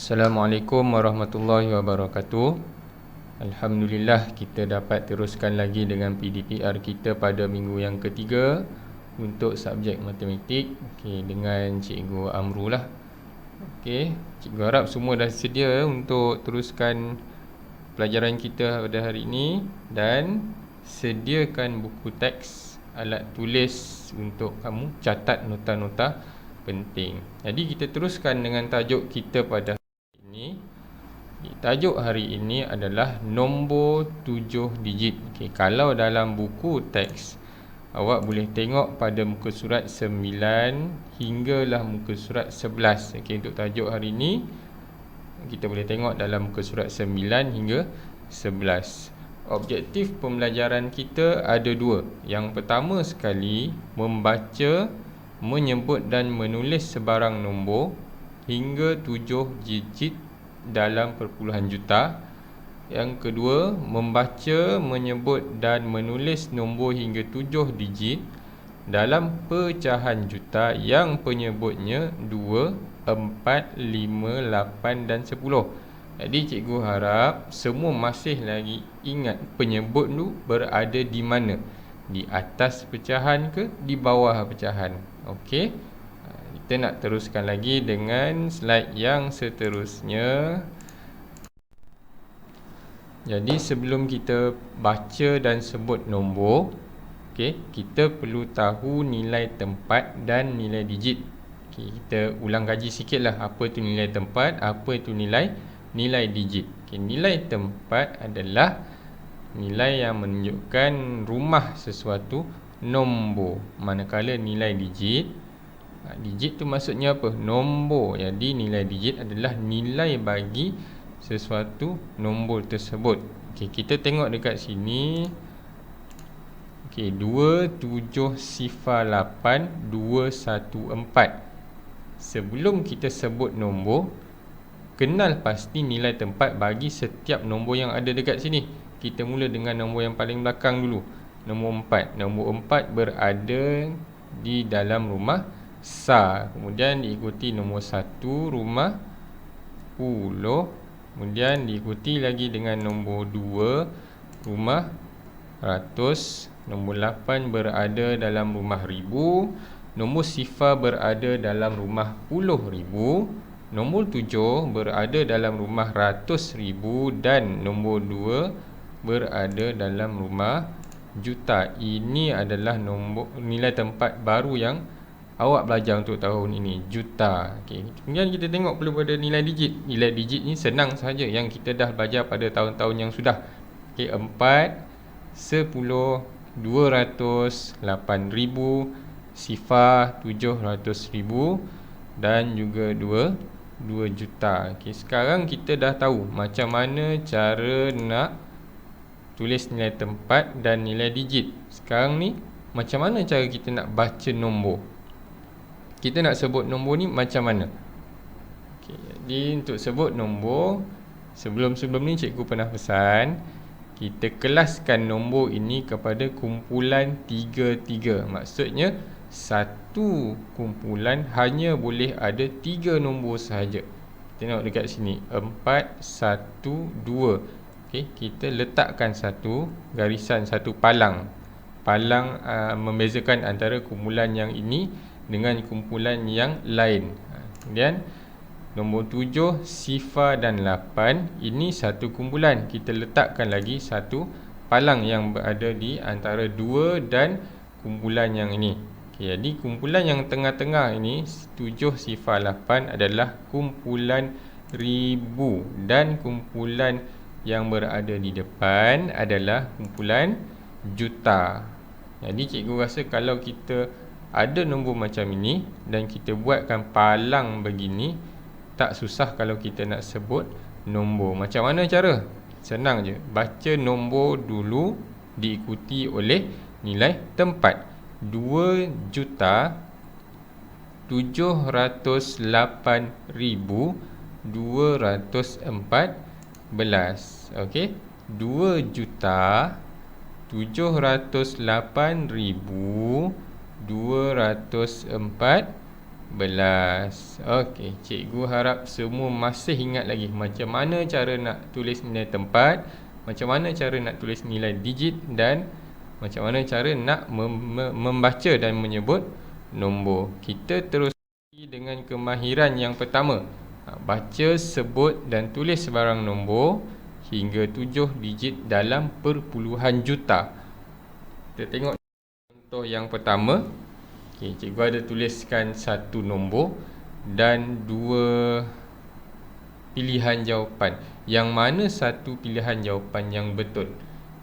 Assalamualaikum warahmatullahi wabarakatuh. Alhamdulillah kita dapat teruskan lagi dengan PDPR kita pada minggu yang ketiga untuk subjek matematik dengan Cikgu Amru lah. Cikgu harap semua dah sedia untuk teruskan pelajaran kita pada hari ini, dan sediakan buku teks, alat tulis untuk kamu catat nota-nota penting. Jadi kita teruskan dengan tajuk kita pada ini. Tajuk hari ini adalah nombor 7 digit. Kalau dalam buku teks awak boleh tengok pada muka surat 9 hinggalah muka surat 11. Untuk tajuk hari ini kita boleh tengok dalam muka surat 9 hingga 11. Objektif pembelajaran kita ada dua. Yang pertama sekali, membaca, menyebut dan menulis sebarang nombor hingga 7 digit dalam perpuluhan juta. Yang kedua, membaca, menyebut dan menulis nombor hingga 7 digit dalam pecahan juta yang penyebutnya 2, 4, 5, 8 dan 10. Jadi cikgu harap semua masih lagi ingat penyebut tu berada di mana, di atas pecahan ke di bawah pecahan. Okey, kita nak teruskan lagi dengan slide yang seterusnya. Jadi sebelum kita baca dan sebut nombor, kita perlu tahu nilai tempat dan nilai digit. Kita ulang kaji sikit lah, apa itu nilai tempat, apa itu nilai digit. Nilai tempat adalah nilai yang menunjukkan rumah sesuatu nombor, manakala nilai digit, digit tu maksudnya apa? Nombor. Jadi nilai digit adalah nilai bagi sesuatu nombor tersebut. Kita tengok dekat sini. 2, 7, 8, 2, 1, 4. Sebelum kita sebut nombor, kenal pasti nilai tempat bagi setiap nombor yang ada dekat sini. Kita mula dengan nombor yang paling belakang dulu, nombor 4. Nombor 4 berada di dalam rumah SAR. Kemudian diikuti nombor 1, rumah 10. Kemudian diikuti lagi dengan nombor 2, rumah ratus. Nombor 8 berada dalam rumah ribu. Nombor 0 berada dalam rumah puluh ribu. Nombor 7 berada dalam rumah ratus ribu. Dan nombor 2 berada dalam rumah juta. Ini adalah nombor nilai tempat baru yang awak belajar untuk tahun ini, juta. Kemudian kita tengok perlu pada nilai digit. Nilai digit ni senang sahaja, yang kita dah belajar pada tahun-tahun yang sudah. 4, 10, 200, 8,000, 0, 700,000 dan juga 2 juta. Sekarang kita dah tahu macam mana cara nak tulis nilai tempat dan nilai digit. Sekarang ni macam mana cara kita nak baca nombor? Kita nak sebut nombor ni macam mana? Jadi untuk sebut nombor, sebelum ni cikgu pernah pesan kita kelaskan nombor ini kepada kumpulan 3-3. Maksudnya satu kumpulan hanya boleh ada 3 nombor sahaja. Tengok dekat sini, 4, 1, 2. Kita letakkan satu garisan, satu palang membezakan antara kumpulan yang ini dengan kumpulan yang lain. Kemudian nombor 7, 0 dan 8, ini satu kumpulan. Kita letakkan lagi satu palang yang berada di antara 2 dan kumpulan yang ini. Jadi kumpulan yang tengah-tengah ini, 7, 0, 8 adalah kumpulan ribu. Dan kumpulan yang berada di depan adalah kumpulan juta. Jadi cikgu rasa kalau kita ada nombor macam ini dan kita buatkan palang begini, tak susah kalau kita nak sebut nombor. Macam mana cara? Senang je. Baca nombor dulu diikuti oleh nilai tempat. 2,708,214. 2,708,214. Okey, cikgu harap semua masih ingat lagi macam mana cara nak tulis nilai tempat, macam mana cara nak tulis nilai digit dan macam mana cara nak membaca dan menyebut nombor. Kita terus dengan kemahiran yang pertama. Baca, sebut dan tulis sebarang nombor hingga 7 digit dalam perpuluhan juta. Kita tengok contoh yang pertama. Okay, cikgu ada tuliskan satu nombor dan dua pilihan jawapan. Yang mana satu pilihan jawapan yang betul?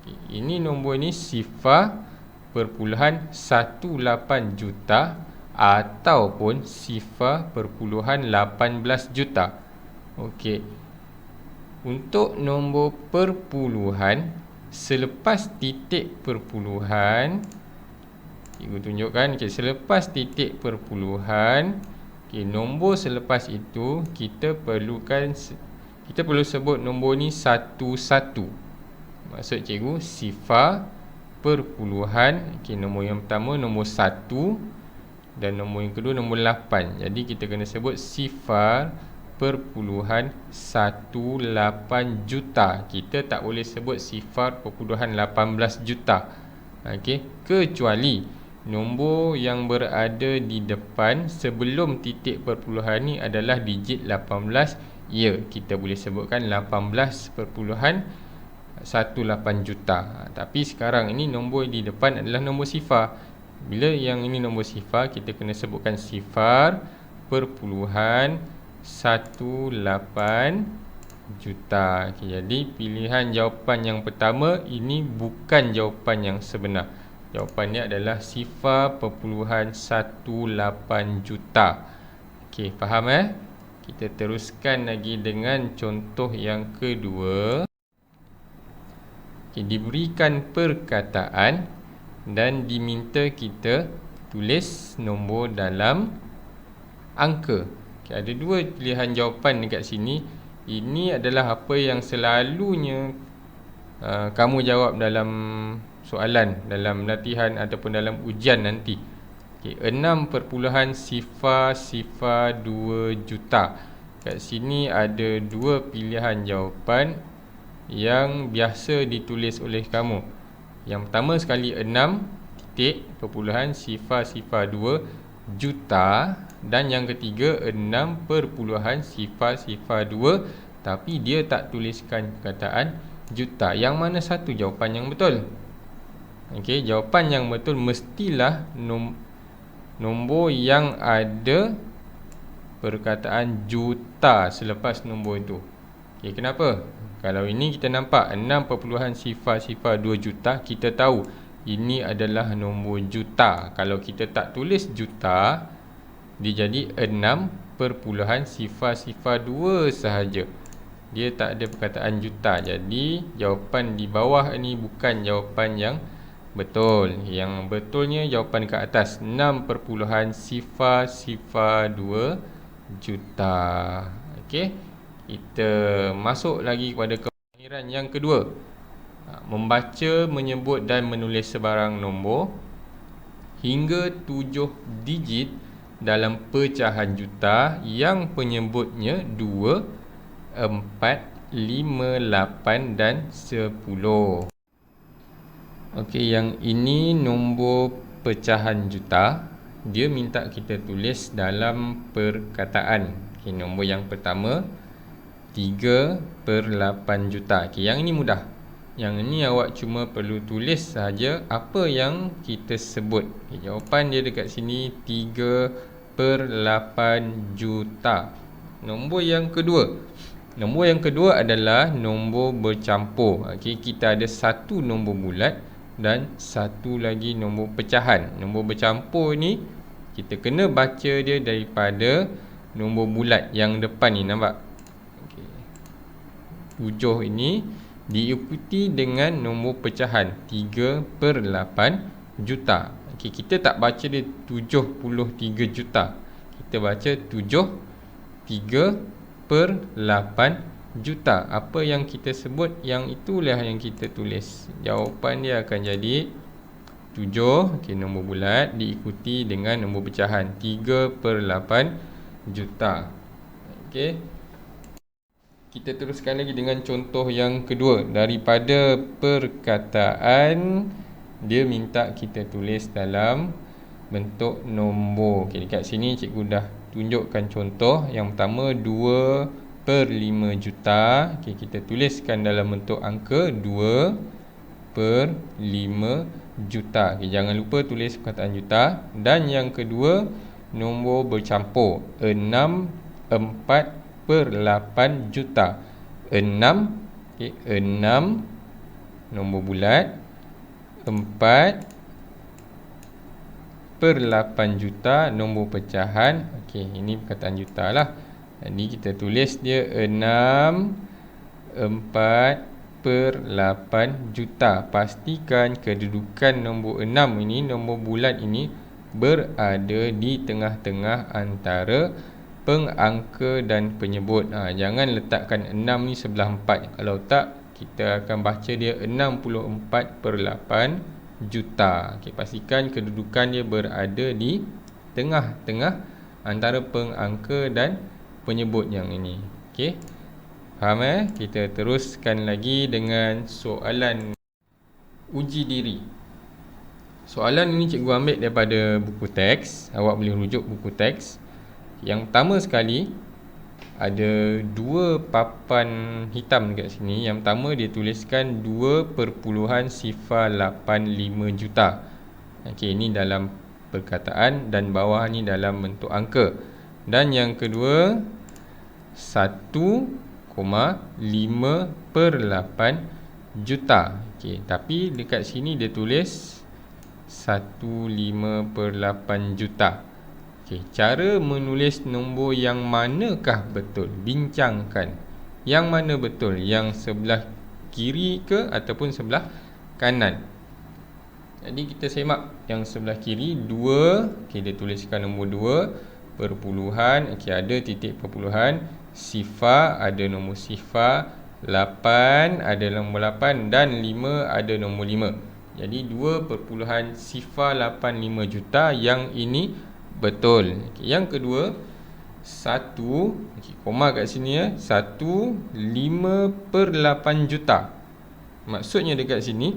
Okay, ini nombor ni 0.18 juta ataupun 0.18 juta. Okey. Untuk nombor perpuluhan, selepas titik perpuluhan, cikgu tunjukkan, okay, selepas titik perpuluhan, okay, nombor selepas itu kita perlu sebut nombor ni 11. Maksud cikgu sifar perpuluhan, okay, nombor yang pertama nombor 1 dan nombor yang kedua nombor 8. Jadi kita kena sebut sifar perpuluhan 18 juta. Kita tak boleh sebut sifar perpuluhan 18 juta. Okey, kecuali nombor yang berada di depan sebelum titik perpuluhan ni adalah digit 18. Ya, kita boleh sebutkan 18.18 juta. Tapi sekarang ini nombor di depan adalah nombor sifar. Bila yang ini nombor sifar, kita kena sebutkan sifar perpuluhan 18 juta. Okay, jadi pilihan jawapan yang pertama ini bukan jawapan yang sebenar. Jawapannya adalah sifar perpuluhan 18 juta. Okey, faham Kita teruskan lagi dengan contoh yang kedua. Okay, diberikan perkataan dan diminta kita tulis nombor dalam angka. Okay, ada dua pilihan jawapan dekat sini. Ini adalah apa yang selalunya kamu jawab dalam soalan, dalam latihan ataupun dalam ujian nanti. Okay, 6.002 juta. Kat sini ada dua pilihan jawapan yang biasa ditulis oleh kamu. Yang pertama sekali 6.002 juta dan yang ketiga 6.002 tapi dia tak tuliskan perkataan juta. Yang mana satu jawapan yang betul? Okey, jawapan yang betul mestilah nombor yang ada perkataan juta selepas nombor itu. Okey, kenapa? Kalau ini kita nampak 6.002 juta, kita tahu ini adalah nombor juta. Kalau kita tak tulis juta, dia jadi 6.002 sahaja. Dia tak ada perkataan juta. Jadi jawapan di bawah ini bukan jawapan yang betul. Yang betulnya jawapan ke atas 6.002 juta. Okey. Kita masuk lagi kepada kemahiran yang kedua. Membaca, menyebut dan menulis sebarang nombor hingga 7 digit dalam pecahan juta yang penyebutnya 2, 4, 5, 8 dan 10. Okey, yang ini nombor pecahan juta. Dia minta kita tulis dalam perkataan. Okey, nombor yang pertama 3/8 juta. Okay, yang ini mudah. Yang ini awak cuma perlu tulis sahaja apa yang kita sebut. Okay, jawapan dia dekat sini 3/8 juta. Nombor yang kedua. Nombor yang kedua adalah nombor bercampur. Okay, kita ada satu nombor bulat dan satu lagi nombor pecahan. Nombor bercampur ni kita kena baca dia daripada nombor bulat yang depan ni, nampak? 7 ini diikuti dengan nombor pecahan 3/8 juta. Okey, kita tak baca dia 73 juta. Kita baca 3/8 juta. Apa yang kita sebut, yang itulah yang kita tulis. Jawapan dia akan jadi 7, okey, nombor bulat diikuti dengan nombor pecahan 3/8 juta. Okey. Kita teruskan lagi dengan contoh yang kedua. Daripada perkataan, dia minta kita tulis dalam bentuk nombor. Okey, dekat sini cikgu dah tunjukkan contoh. Yang pertama 2/5 juta. Okey, kita tuliskan dalam bentuk angka 2/5 juta. Okey, jangan lupa tulis perkataan juta. Dan yang kedua, nombor bercampur 6/4/8 juta. 6, okey, 6 nombor bulat, 4/8 juta nombor pecahan. Okey, ini perkataan juta lah. Jadi kita tulis dia 6/4/8 juta. Pastikan kedudukan nombor 6 ini, nombor bulat ini berada di tengah-tengah antara pengangka dan penyebut. Jangan letakkan 6 ni sebelah 4. Kalau tak, kita akan baca dia 64/8 juta. Okey, pastikan kedudukan dia berada di tengah-tengah antara pengangka dan penyebut yang ini. Okey. Faham Kita teruskan lagi dengan soalan uji diri. Soalan ini cikgu ambil daripada buku teks. Awak boleh rujuk buku teks. Yang pertama sekali, ada 2 papan hitam dekat sini. Yang pertama dia tuliskan 2.085 juta. Okey, ini dalam perkataan dan bawah ni dalam bentuk angka. Dan yang kedua 1,5/8 juta. Okey, tapi dekat sini dia tulis 1,5/8 juta. Okey, cara menulis nombor yang manakah betul? Bincangkan. Yang mana betul? Yang sebelah kiri ke ataupun sebelah kanan? Jadi kita semak yang sebelah kiri 2. Okey, dia tuliskan nombor 2 perpuluhan. Okey, ada titik perpuluhan. Sifar, ada nombor sifar. 8, ada nombor 8. Dan 5, ada nombor 5. Jadi 2.085 juta. Yang ini betul. Okay, yang kedua 1, okay, koma kat sini 1,5/8 juta. Maksudnya dekat sini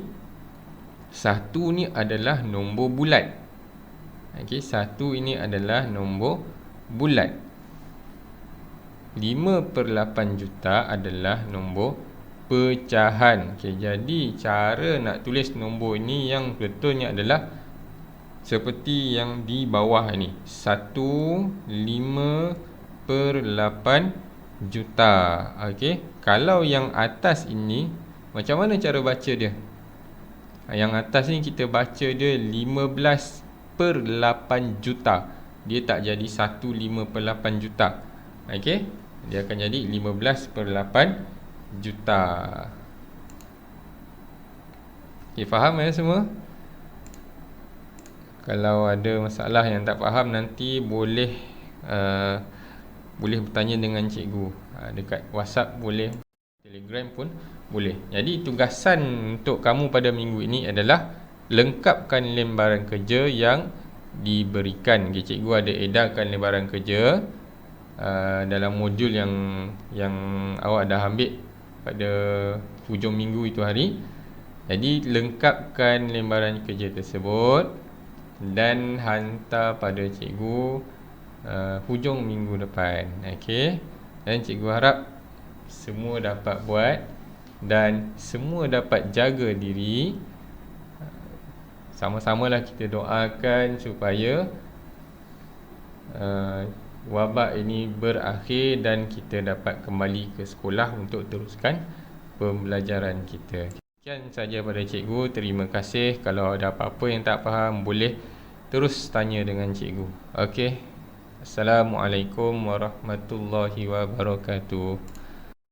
1 ni adalah nombor bulat. Okey, 1 ini adalah nombor bulat. 5/8 juta adalah nombor pecahan. Okey, jadi cara nak tulis nombor ini yang betulnya adalah seperti yang di bawah ini, 1,5/8 juta. Okey, kalau yang atas ini macam mana cara baca dia? Yang atas ni kita baca dia 15/8 juta. Dia tak jadi 1,5/8 juta. Okey, dia akan jadi 15/8 juta. Okey, faham semua? Kalau ada masalah yang tak faham, nanti boleh bertanya dengan cikgu. Dekat WhatsApp boleh, Telegram pun boleh. Jadi tugasan untuk kamu pada minggu ini adalah lengkapkan lembaran kerja yang diberikan. Okay, cikgu ada edarkan lembaran kerja dalam modul yang awak dah ambil pada hujung minggu itu hari. Jadi lengkapkan lembaran kerja tersebut dan hantar pada cikgu hujung minggu depan. Okey. Dan cikgu harap semua dapat buat dan semua dapat jaga diri. Sama-samalah kita doakan supaya wabak ini berakhir dan kita dapat kembali ke sekolah untuk teruskan pembelajaran kita. Sekian saja pada cikgu. Terima kasih. Kalau ada apa-apa yang tak faham, boleh terus tanya dengan cikgu. Okey. Assalamualaikum warahmatullahi wabarakatuh.